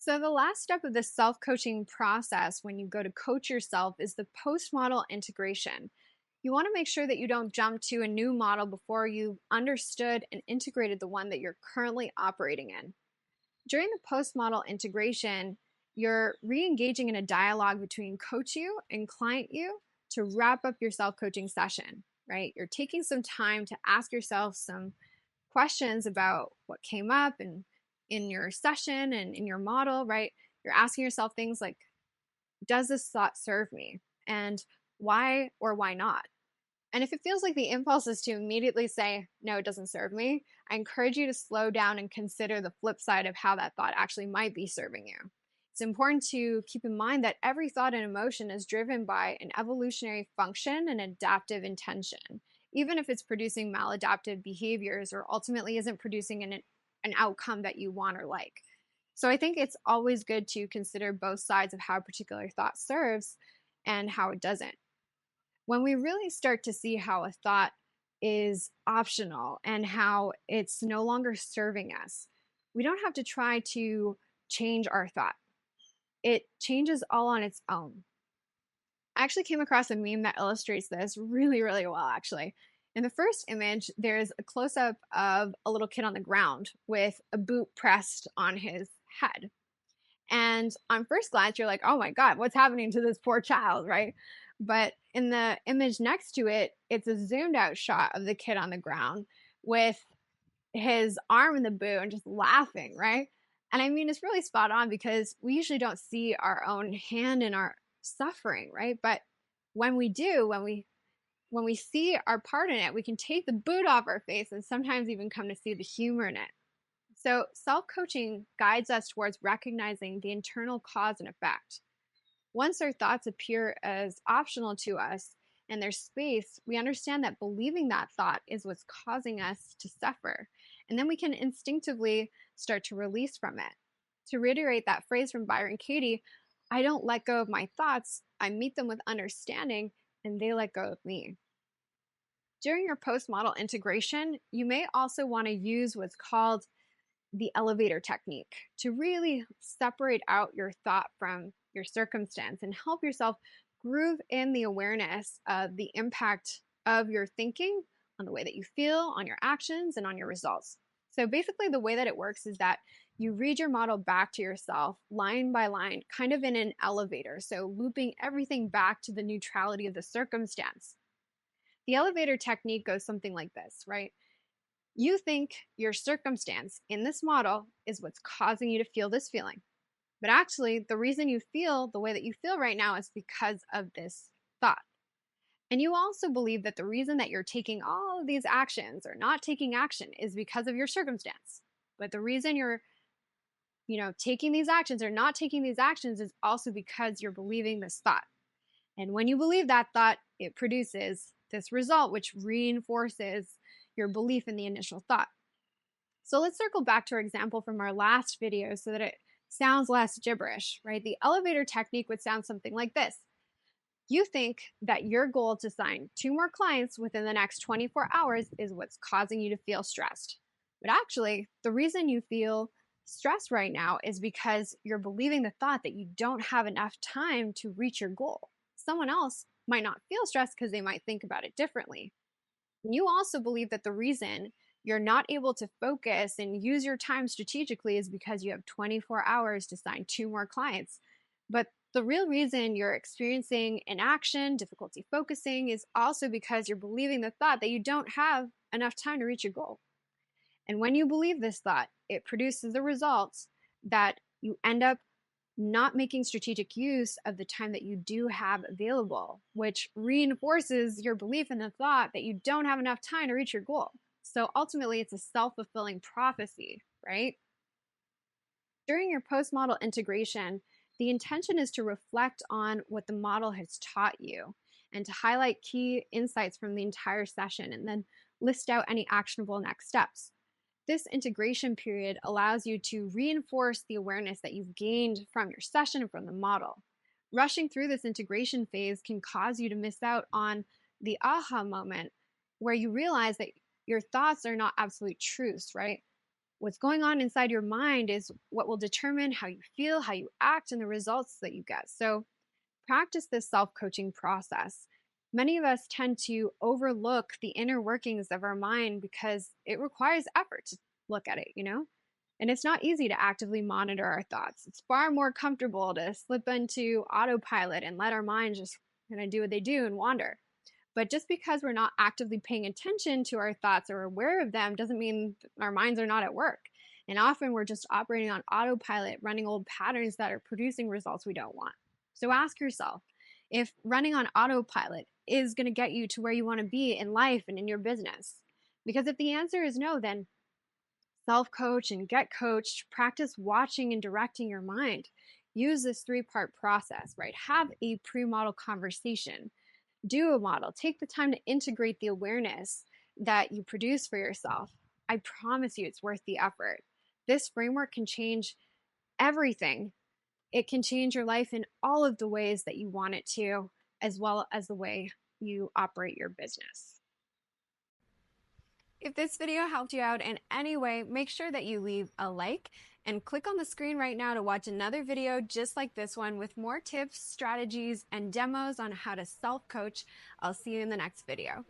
So, the last step of the self coaching process when you go to coach yourself is the post model integration. You want to make sure that you don't jump to a new model before you've understood and integrated the one that you're currently operating in. During the post model integration, you're re engaging in a dialogue between coach you and client you to wrap up your self coaching session, right? You're taking some time to ask yourself some questions about what came up and in your session and in your model, right? You're asking yourself things like, does this thought serve me? And why or why not? And if it feels like the impulse is to immediately say, no, it doesn't serve me, I encourage you to slow down and consider the flip side of how that thought actually might be serving you. It's important to keep in mind that every thought and emotion is driven by an evolutionary function and adaptive intention, even if it's producing maladaptive behaviors or ultimately isn't producing an outcome that you want or like. So I think it's always good to consider both sides of how a particular thought serves and how it doesn't. When we really start to see how a thought is optional and how it's no longer serving us, we don't have to try to change our thought. It changes all on its own. I actually came across a meme that illustrates this really, really well, actually. In the first image, there's a close-up of a little kid on the ground with a boot pressed on his head. And on first glance, you're like, oh my God, what's happening to this poor child, right? But in the image next to it, it's a zoomed out shot of the kid on the ground with his arm in the boot and just laughing, right? And I mean, it's really spot on because we usually don't see our own hand in our suffering, right? But when we do, when we see our part in it, we can take the boot off our face and sometimes even come to see the humor in it. So self-coaching guides us towards recognizing the internal cause and effect. Once our thoughts appear as optional to us and there's space, we understand that believing that thought is what's causing us to suffer. And then we can instinctively start to release from it. To reiterate that phrase from Byron Katie, I don't let go of my thoughts, I meet them with understanding, and they let go of me. During your post-model integration, you may also want to use what's called the elevator technique to really separate out your thought from your circumstance and help yourself groove in the awareness of the impact of your thinking on the way that you feel, on your actions, and on your results. So basically, the way that it works is that you read your model back to yourself line by line, kind of in an elevator. So looping everything back to the neutrality of the circumstance. The elevator technique goes something like this, right? You think your circumstance in this model is what's causing you to feel this feeling. But actually, the reason you feel the way that you feel right now is because of this thought. And you also believe that the reason that you're taking all of these actions or not taking action is because of your circumstance. But the reason you're taking these actions or not taking these actions is also because you're believing this thought. And when you believe that thought, it produces this result, which reinforces your belief in the initial thought. So let's circle back to our example from our last video so that it sounds less gibberish, right? The elevator technique would sound something like this. You think that your goal to sign 2 more clients within the next 24 hours is what's causing you to feel stressed. But actually, the reason you feel stressed right now is because you're believing the thought that you don't have enough time to reach your goal. Someone else might not feel stressed because they might think about it differently. You also believe that the reason you're not able to focus and use your time strategically is because you have 24 hours to sign 2 more clients. But the real reason you're experiencing inaction, difficulty focusing, is also because you're believing the thought that you don't have enough time to reach your goal. And when you believe this thought, it produces the results that you end up not making strategic use of the time that you do have available, which reinforces your belief in the thought that you don't have enough time to reach your goal. So ultimately, it's a self-fulfilling prophecy, right? During your post-model integration, the intention is to reflect on what the model has taught you and to highlight key insights from the entire session and then list out any actionable next steps. This integration period allows you to reinforce the awareness that you've gained from your session and from the model. Rushing through this integration phase can cause you to miss out on the aha moment where you realize that your thoughts are not absolute truths, right? What's going on inside your mind is what will determine how you feel, how you act, and the results that you get. So practice this self-coaching process. Many of us tend to overlook the inner workings of our mind because it requires effort to look at it. And it's not easy to actively monitor our thoughts. It's far more comfortable to slip into autopilot and let our minds just kind of do what they do and wander. But just because we're not actively paying attention to our thoughts or aware of them doesn't mean our minds are not at work. And often we're just operating on autopilot, running old patterns that are producing results we don't want. So ask yourself if running on autopilot is going to get you to where you want to be in life and in your business. Because if the answer is no, then self-coach and get coached, practice watching and directing your mind. Use this 3-part process, right? Have a pre-model conversation. Do a model. Take the time to integrate the awareness that you produce for yourself. I promise you it's worth the effort. This framework can change everything. It can change your life in all of the ways that you want it to, as well as the way you operate your business. If this video helped you out in any way, make sure that you leave a like and click on the screen right now to watch another video just like this one with more tips, strategies, and demos on how to self-coach. I'll see you in the next video.